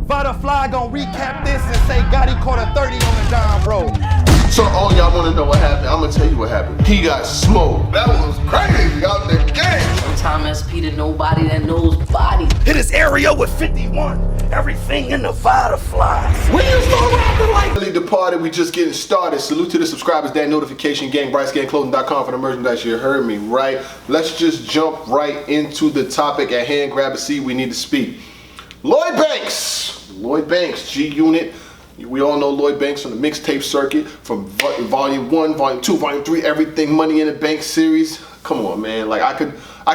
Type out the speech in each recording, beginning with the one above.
Vada Fly gon' recap this and say Gotti caught a 30 on the dime, bro. So all y'all wanna know what happened, I'm gonna tell you what happened. He got smoked. That was crazy out the game. Sometime SP to nobody that knows body. Hit his area with 51. Everything in the Vada Fly. When you start rapping like really departed, we just getting started. Salute to the subscribers, that notification gang, BryceGangClothing.com for the merchandise. You heard me, right? Let's just jump right into the topic at hand. Grab a seat, we need to speak. Lloyd Banks. Lloyd Banks, G Unit. We all know Lloyd Banks from the mixtape circuit, from Volume 1, Volume 2, Volume 3, Everything Money in the Bank series. Come on, man. Like I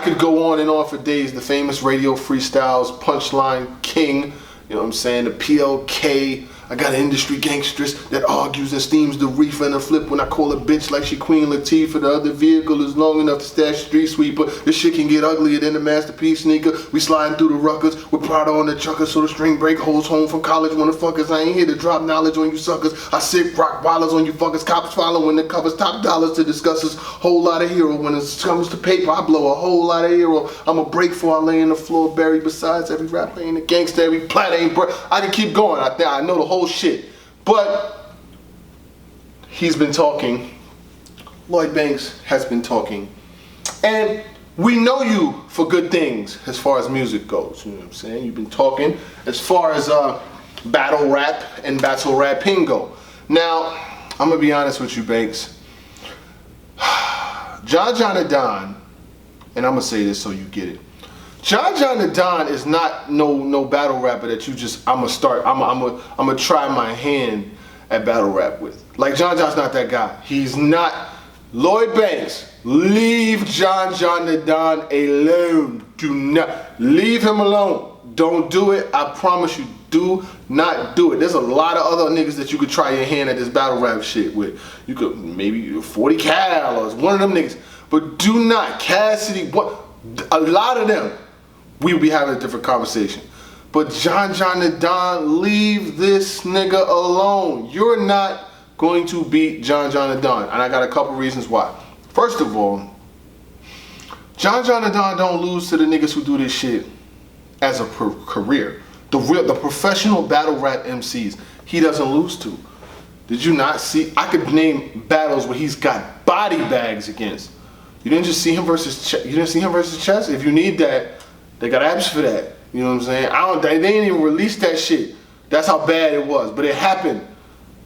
could go on and on for days. The famous radio freestyles, Punchline King, you know what I'm saying? The PLK. I got an industry gangstress that argues and steams the reefer and a flip when I call a bitch like she Queen Latifah. The other vehicle is long enough to stash street sweeper. This shit can get uglier than the masterpiece sneaker. We sliding through the ruckers with Prada on the trucker, so the string break holds home from college motherfuckers. I ain't here to drop knowledge on you suckers. I sit rock wallers on you fuckers. Cops following the covers, top dollars to discuss us. Whole lot of hero. When it comes to paper, I blow a whole lot of hero. I'ma break before I lay in the floor buried. Besides, every rapper ain't a gangster, every plat ain't I can keep going. I know the whole shit. But he's been talking. Lloyd Banks has been talking. And we know you for good things as far as music goes. You know what I'm saying? You've been talking as far as battle rap and battle rapping go. Now, I'm going to be honest with you, Banks. John the Don, and I'm going to say this so you get it. John the Don is not no battle rapper that you just I'm gonna try my hand at battle rap with. Like John's not that guy. He's not. Lloyd Banks, leave John the Don alone. Do not leave him alone. Don't do it. I promise you, do not do it. There's a lot of other niggas that you could try your hand at this battle rap shit with. You could maybe 40 Cal or one of them niggas, but do not. Cassidy, what? A lot of them. We would be having a different conversation. But John the Don, leave this nigga alone. You're not going to beat John the Don. And I got a couple reasons why. First of all, John the Don don't lose to the niggas who do this shit as a career. The professional battle rap MCs, he doesn't lose to. Did you not see? I could name battles where he's got body bags against. You didn't just see him versus Chess? If you need that, they got apps for that. You know what I'm saying? They didn't even release that shit. That's how bad it was. But it happened.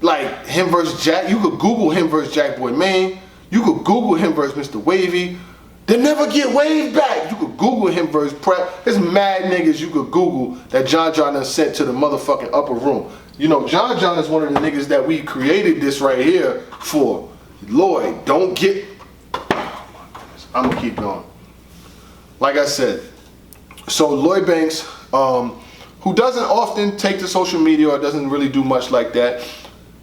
Like him versus Jack. You could Google him versus Jack Boy Maine. You could Google him versus Mr. Wavy. They never get waved back. You could Google him versus Prep. There's mad niggas you could Google that John done sent to the motherfucking upper room. You know, John is one of the niggas that we created this right here for. Lloyd, don't get... Oh my goodness. I'm gonna keep going. Like I said, so Lloyd Banks, who doesn't often take to social media or doesn't really do much like that,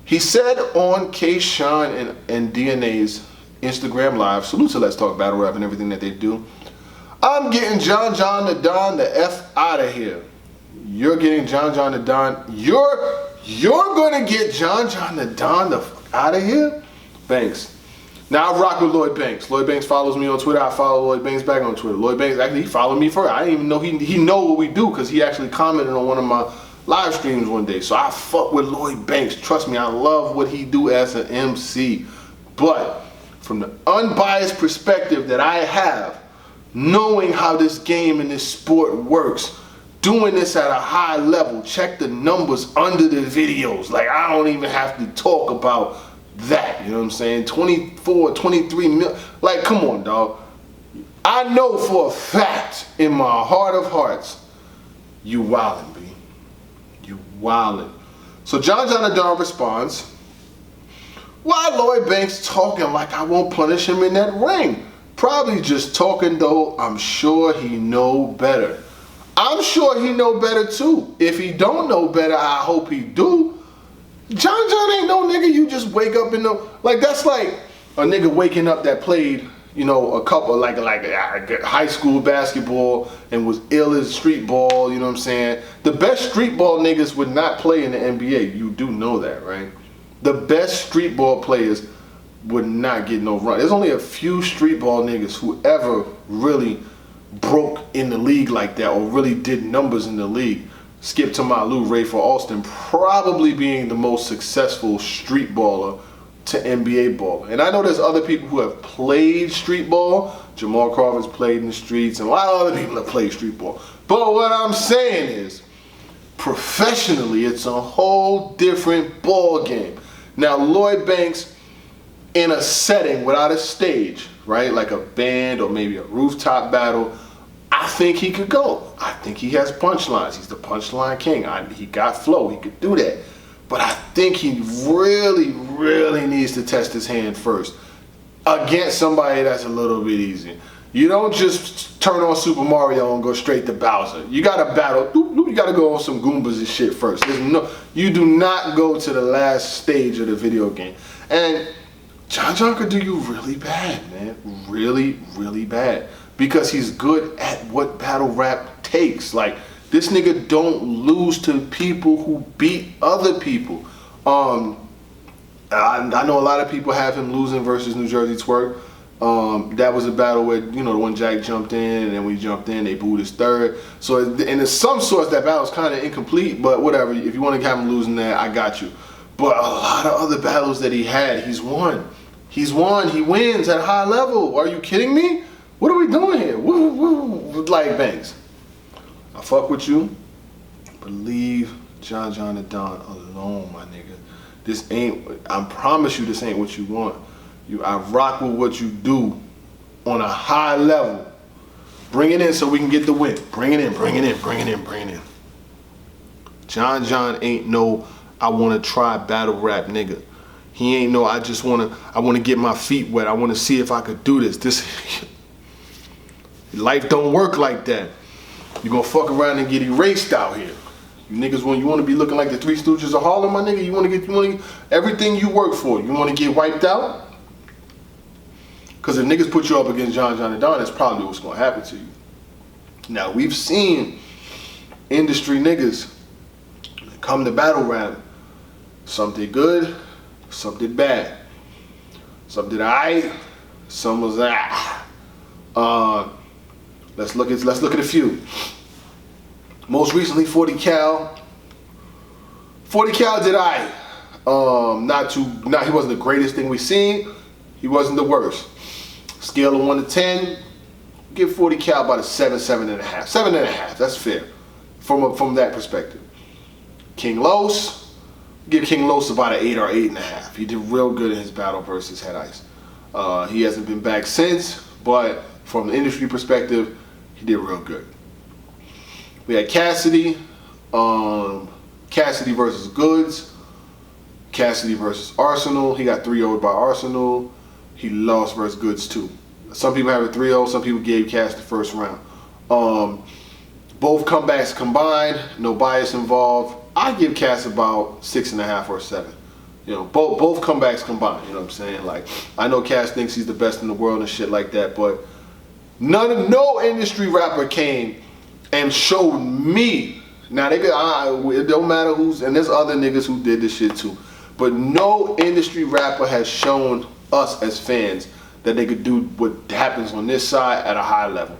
he said on K-Shine and DNA's Instagram Live, salute to Let's Talk Battle Rap and everything that they do, I'm getting John the Don the F out of here. You're getting John the Don. You're gonna get John the Don the fuck out of here? Banks. Now I rock with Lloyd Banks. Lloyd Banks follows me on Twitter. I follow Lloyd Banks back on Twitter. Lloyd Banks actually he followed me first. I didn't even know he know what we do because he actually commented on one of my live streams one day. So I fuck with Lloyd Banks. Trust me, I love what he do as an MC. But from the unbiased perspective that I have, knowing how this game and this sport works, doing this at a high level, check the numbers under the videos. Like I don't even have to talk about that, you know what I'm saying? 24, 23 mil, like come on dog. I know for a fact in my heart of hearts, you wildin', B. You wildin'. So John the Don responds, why Lloyd Banks talking like I won't punish him in that ring? Probably just talking though, I'm sure he know better. I'm sure he know better too. If he don't know better, I hope he do. John ain't no nigga you just wake up in the, like that's like a nigga waking up that played, you know, a couple like high school basketball and was ill as street ball, you know what I'm saying? The best street ball niggas would not play in the NBA. You do know that, right? The best street ball players would not get no run. There's only a few street ball niggas who ever really broke in the league like that or really did numbers in the league. Skip to my Lou, Ray for Austin, probably being the most successful street baller to NBA baller. And I know there's other people who have played street ball. Jamal Crawford's played in the streets, and a lot of other people have played street ball. But what I'm saying is, professionally, it's a whole different ball game. Now, Lloyd Banks, in a setting without a stage, right, like a band or maybe a rooftop battle, I think he could go. I think he has punchlines. He's the punchline king. He got flow. He could do that. But I think he really, really needs to test his hand first against somebody that's a little bit easier. You don't just turn on Super Mario and go straight to Bowser. You gotta battle. You gotta go on some Goombas and shit first. You do not go to the last stage of the video game. And John could do you really bad, man. Really, really bad. Because he's good at what battle rap takes. Like, this nigga don't lose to people who beat other people. I know a lot of people have him losing versus New Jersey Twerk. That was a battle where, you know, when Jack jumped in, and then when he jumped in, they booed his third. So, and in some sorts, that battle's kind of incomplete, but whatever. If you want to have him losing that, I got you. But a lot of other battles that he had, he's won. He's won. He wins at a high level. Are you kidding me? What are we doing here? Woo, like Banks. I fuck with you, but leave John the Don alone, my nigga. This ain't, I promise you, this ain't what you want. I rock with what you do on a high level. Bring it in so we can get the win. Bring it in. John ain't no, I want to try battle rap nigga. He ain't no, I want to get my feet wet. I want to see if I could do this. Life don't work like that. You gonna fuck around and get erased out here. You niggas, when you want to be looking like the Three Stooges of Harlem, my nigga, you want to get everything you work for. You want to get wiped out? Because if niggas put you up against John and Don, that's probably what's gonna happen to you. Now, we've seen industry niggas come to battle rap. Some did good, some did bad. Some did alright, some was Let's look at a few. Most recently, 40 Cal. 40 Cal did alright. He wasn't the greatest thing we've seen. He wasn't the worst. Scale of 1 to 10, give 40 Cal about a 7.5. 7.5, that's fair. From that perspective. King Los, give King Los about an 8 or 8.5. He did real good in his battle versus Head Ice. He hasn't been back since, but from the industry perspective, he did real good. We had Cassidy. Cassidy versus Goods. Cassidy versus Arsenal. He got 3-0'd by Arsenal. He lost versus Goods too. Some people have a 3-0. Some people gave Cass the first round. Both comebacks combined. No bias involved. I give Cass about 6.5 or 7. You know, both comebacks combined. You know what I'm saying? Like, I know Cass thinks he's the best in the world and shit like that, but no industry rapper came and showed me. Now it don't matter who's, and there's other niggas who did this shit too, but no industry rapper has shown us as fans that they could do what happens on this side at a high level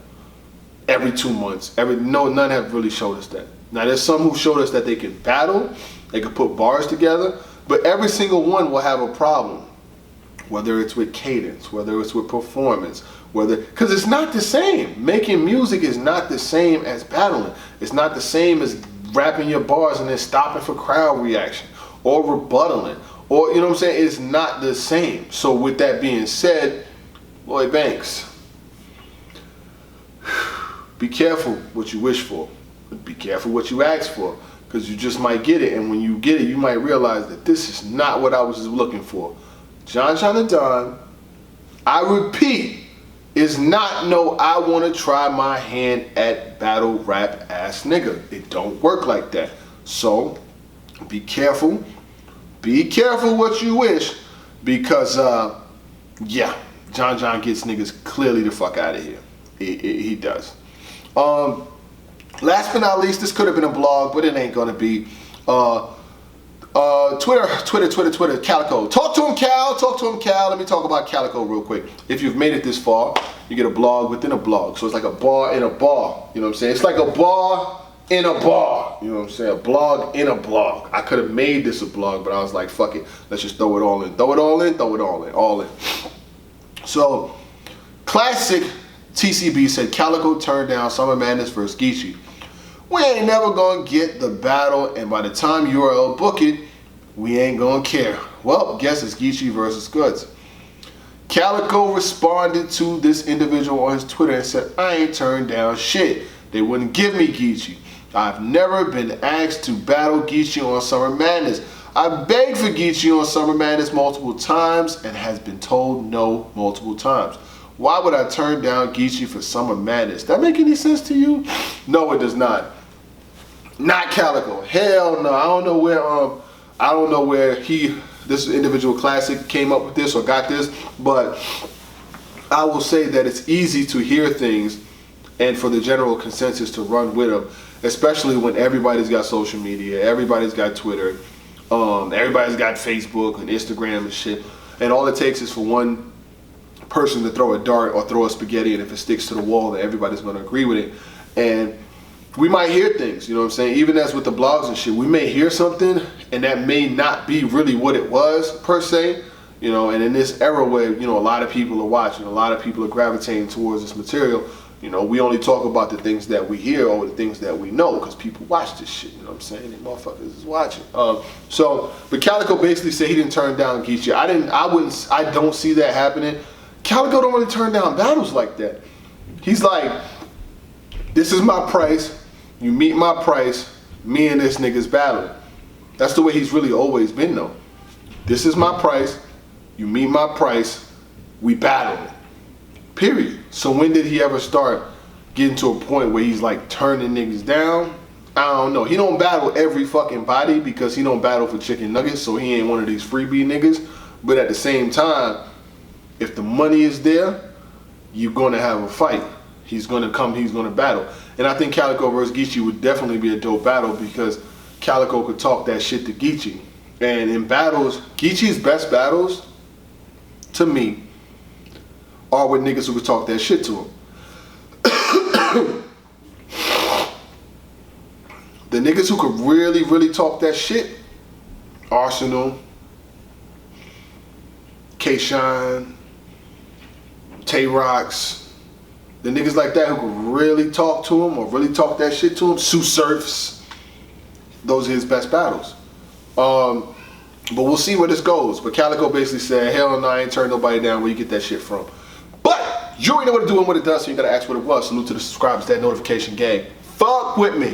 every 2 months. None have really showed us that. Now there's some who showed us that they can battle, they can put bars together, but every single one will have a problem. Whether it's with cadence, whether it's with performance, because it's not the same. Making music is not the same as battling. It's not the same as rapping your bars and then stopping for crowd reaction or rebuttaling, or, you know what I'm saying? It's not the same. So with that being said, Lloyd Banks, be careful what you wish for. Be careful what you ask for, because you just might get it, and when you get it, you might realize that this is not what I was looking for. John the Don, I repeat, is not no I want to try my hand at battle rap ass nigga. It don't work like that. So be careful. Be careful what you wish, because yeah, John gets niggas clearly the fuck out of here. He does. Last but not least, this could have been a blog, but it ain't gonna be. Twitter, Calicoe. Talk to him, Cal. Let me talk about Calicoe real quick. If you've made it this far, you get a blog within a blog. So it's like a bar in a bar. You know what I'm saying? It's like a bar in a bar. You know what I'm saying? A blog in a blog. I could have made this a blog, but I was like, fuck it. Let's just throw it all in. Throw it all in, throw it all in, all in. So, classic TCB said Calicoe turned down Summer Madness versus Gichi. We ain't never gonna get the battle, and by the time URL book it, we ain't gonna care. Well, guess it's Gichi versus Goods. Calicoe responded to this individual on his Twitter and said, I ain't turned down shit. They wouldn't give me Gichi. I've never been asked to battle Gichi on Summer Madness. I begged for Gichi on Summer Madness multiple times and has been told no multiple times. Why would I turn down Gichi for Summer Madness? That make any sense to you? No, it does not. Not Calicoe. Hell no. I don't know where this individual classic came up with this or got this, but I will say that it's easy to hear things and for the general consensus to run with them, especially when everybody's got social media, everybody's got Twitter, everybody's got Facebook and Instagram and shit, and all it takes is for one person to throw a dart or throw a spaghetti, and if it sticks to the wall, then everybody's going to agree with it. And we might hear things, you know what I'm saying? Even as with the blogs and shit, we may hear something and that may not be really what it was per se, you know. And in this era where, you know, a lot of people are watching, a lot of people are gravitating towards this material, you know, we only talk about the things that we hear or the things that we know because people watch this shit, you know what I'm saying? And motherfuckers is watching. But Calicoe basically said he didn't turn down Gichi. I don't see that happening. Calicoe don't really turn down battles like that. He's like, this is my price. You meet my price, me and this nigga's battling. That's the way he's really always been though. This is my price, you meet my price, we battling. Period. So when did he ever start getting to a point where he's like turning niggas down? I don't know. He don't battle every fucking body because he don't battle for chicken nuggets, so he ain't one of these freebie niggas. But at the same time, if the money is there, you're gonna have a fight. He's gonna come, he's gonna battle. And I think Calicoe versus Gichi would definitely be a dope battle because Calicoe could talk that shit to Gichi. And in battles, Gichi's best battles, to me, are with niggas who could talk that shit to him. The niggas who could really, really talk that shit, Arsenal, K-Shine, Tay-Rocks, the niggas like that who could really talk to him or really talk that shit to him, Sue Surfs, those are his best battles. But we'll see where this goes. But Calicoe basically said, hell no, I ain't turn nobody down. Where you get that shit from? But you already know what to do and what it does, so you gotta ask what it was. Salute to the subscribers, that notification gang. Fuck with me.